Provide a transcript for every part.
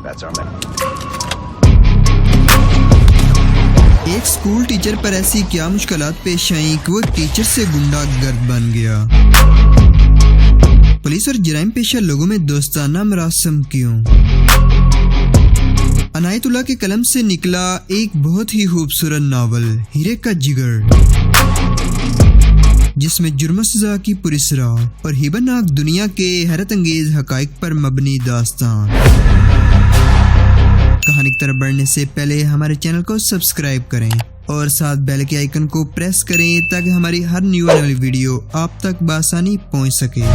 ایک school teacher پر ایسی کیا مشکلات پیش آئیں کہ وہ ٹیچر سے گنڈا گرد بن گیا؟ پولیس اور جرائم پیشہ لوگوں میں دوستانہ مراسم کیوں؟ عنایت اللہ کے قلم سے نکلا ایک بہت ہی خوبصورت ناول ہیرے کا جگر، جس میں جرم و سزا کی پراسرار اور ہیبت ناک دنیا کے حیرت انگیز حقائق پر مبنی داستان۔ کہانی کی طرف بڑھنے سے پہلے ہمارے چینل کو سبسکرائب کریں اور ساتھ بیل کے آئیکن کو پریس کریں تاکہ ہماری ہر نیو آنے والی ویڈیو آپ تک بآسانی پہنچ سکے۔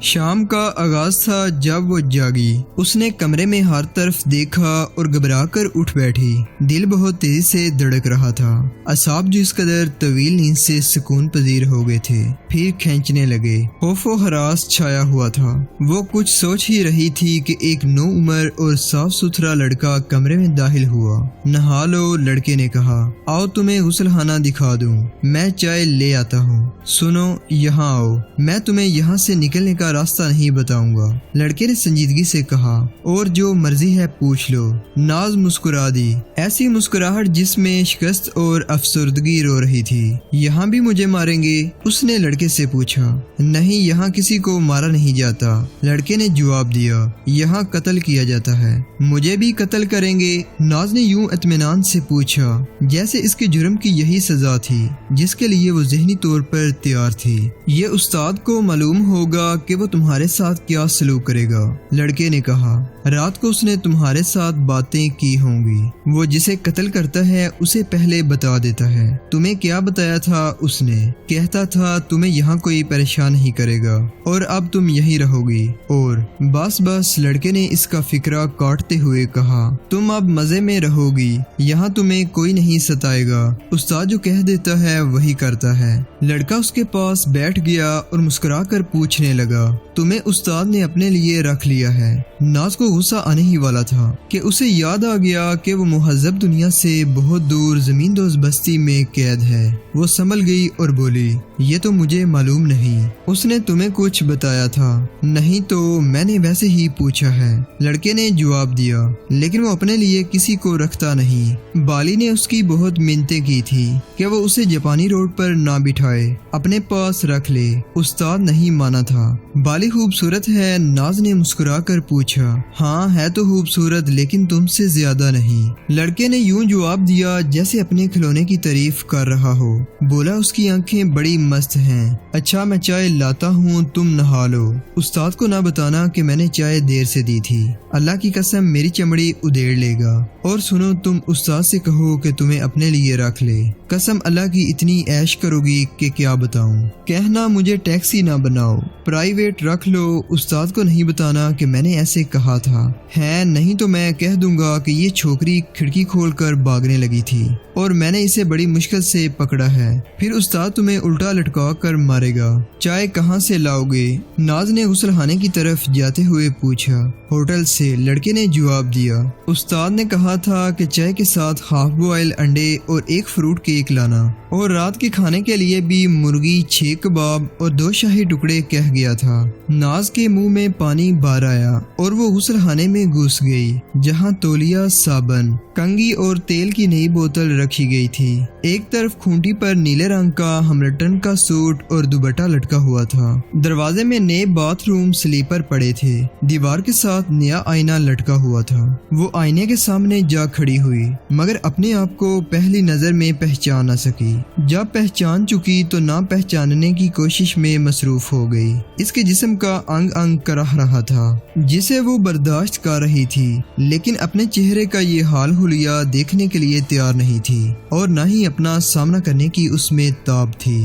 شام کا آغاز تھا جب وہ جاگی۔ اس نے کمرے میں ہر طرف دیکھا اور گھبرا کر اٹھ بیٹھی۔ دل بہت تیزی سے دھڑک رہا تھا۔ اعصاب جو اس قدر طویل نیند سے سکون پذیر ہو گئے تھے پھر کھینچنے لگے۔ خوف و ہراس چھایا ہوا تھا۔ وہ کچھ سوچ ہی رہی تھی کہ ایک نو عمر اور صاف ستھرا لڑکا کمرے میں داخل ہوا۔ نہا لو، لڑکے نے کہا۔ آؤ تمہیں غسل خانہ دکھا دوں، میں چائے لے آتا ہوں۔ سنو، یہاں آؤ، میں تمہیں یہاں سے نکلنے کا راستہ نہیں بتاؤں گا، لڑکے نے سنجیدگی سے کہا۔ اور جو مرضی ہے پوچھ لو۔ ناز مسکرا دی، ایسی مسکراہٹ جس میں شکست اور افسردگی رو رہی تھی۔ یہاں بھی مجھے ماریں گے؟ اس نے لڑکے سے پوچھا۔ نہیں، یہاں کسی کو مارا نہیں جاتا، لڑکے نے جواب دیا۔ یہاں قتل کیا جاتا ہے۔ مجھے بھی قتل کریں گے؟ ناز نے یوں اطمینان سے پوچھا جیسے اس کے جرم کی یہی سزا تھی جس کے لیے وہ ذہنی طور پر تیار تھی۔ یہ استاد کو معلوم ہوگا کہ وہ تمہارے ساتھ کیا سلوک کرے گا، لڑکے نے کہا۔ رات کو اس نے تمہارے ساتھ باتیں کی ہوں گی۔ وہ جسے قتل کرتا ہے اسے پہلے بتا دیتا ہے۔ تمہیں کیا بتایا تھا اس نے؟ کہتا تھا تمہیں یہاں کوئی پریشان نہیں کرے گا اور اب تم یہیں رہو گی۔ اور بس لڑکے نے اس کا فکرہ کاٹتے ہوئے کہا، تم اب مزے میں رہو گی، یہاں تمہیں کوئی نہیں ستائے گا۔ استاد جو کہہ دیتا ہے وہی کرتا ہے۔ لڑکا اس کے پاس بیٹھ گیا اور مسکرا کر پوچھنے لگا، تمہیں استاد نے اپنے لیے رکھ لیا ہے؟ ناز کو غصہ آنے ہی والا تھا کہ اسے یاد آ گیا کہ وہ مہذب دنیا سے بہت دور زمین دوز بستی میں قید ہے۔ وہ سنبھل گئی اور بولی، یہ تو مجھے معلوم نہیں۔ اس نے تمہیں کچھ بتایا تھا؟ نہیں تو میں نے ویسے ہی پوچھا ہے، لڑکے نے جواب دیا۔ لیکن وہ اپنے لیے کسی کو رکھتا نہیں۔ بالی نے اس کی بہت منتیں کی تھی کہ وہ اسے جاپانی روڈ پر نہ بٹھائے، اپنے پاس رکھ لے۔ استاد نہیں مانا تھا۔ بالی خوبصورت ہے؟ ناز نے مسکرا کر پوچھا۔ ہاں ہے تو خوبصورت، لیکن تم سے زیادہ نہیں، لڑکے نے یوں جواب دیا جیسے اپنے کھلونے کی تعریف کر رہا ہو۔ بولا، اس کی آنکھیں بڑی مست ہیں۔ اچھا، میں چائے لاتا ہوں، تم نہا لو۔ استاد کو نہ بتانا کہ میں نے چائے دیر سے دی تھی، اللہ کی قسم میری چمڑی ادھیڑ لے گا۔ اور سنو، تم استاد سے کہو کہ تمہیں اپنے لیے رکھ لے، قسم اللہ کی اتنی عیش کرو گی کہ کیا بتاؤں۔ کہنا مجھے ٹیکسی نہ بناؤ، پرائیویٹ رکھ لو، استاد کو نہیں بتانا کہ میں نے ایسے کہا تھا، ہے نہیں تو میں کہہ دوں گا کہ یہ چھوکری کھڑکی کھول کر بھاگنے لگی تھی اور میں نے اسے بڑی مشکل سے پکڑا ہے، پھر استاد تمہیں الٹا لٹکا کر مارے گا۔ چائے کہاں سے لاؤ گے؟ ناز نے غسل خانے کی طرف جاتے ہوئے پوچھا۔ ہوٹل سے، لڑکے نے جواب دیا۔ استاد نے کہا تھا کہ چائے کے ساتھ ہاف بوائل انڈے اور ایک فروٹ کیک لانا، اور رات کے کھانے کے لیے بھی مرغی، 6 کباب اور 2 شاہی ٹکڑے کہہ گیا تھا۔ ناز کے منہ میں پانی بھر آیا اور وہ غسل خانے میں گھس گئی جہاں تولیہ، صابن، کنگھی اور تیل کی نئی بوتل رکھی گئی تھی۔ ایک طرف کھونٹی پر نیلے رنگ کا ہملٹن کا سوٹ اور دوپٹہ لٹکا ہوا تھا۔ دروازے میں نئے باتھ روم سلیپر پڑے تھے۔ دیوار کے ساتھ نیا آئینہ لٹکا ہوا تھا۔ وہ آئینے کے سامنے جا کھڑی ہوئی مگر اپنے آپ کو پہلی نظر میں پہچان نہ سکی۔ جب پہچان چکی تو نہ پہچاننے کی کوشش میں مصروف ہو گئی۔ اس کے جسم کا انگ انگ کرہ رہا تھا جسے وہ برداشت کر رہی تھی، لیکن اپنے چہرے کا یہ حال حلیہ دیکھنے کے لیے تیار نہیں تھی اور نہ ہی اپنا سامنا کرنے کی اس میں تاب تھی۔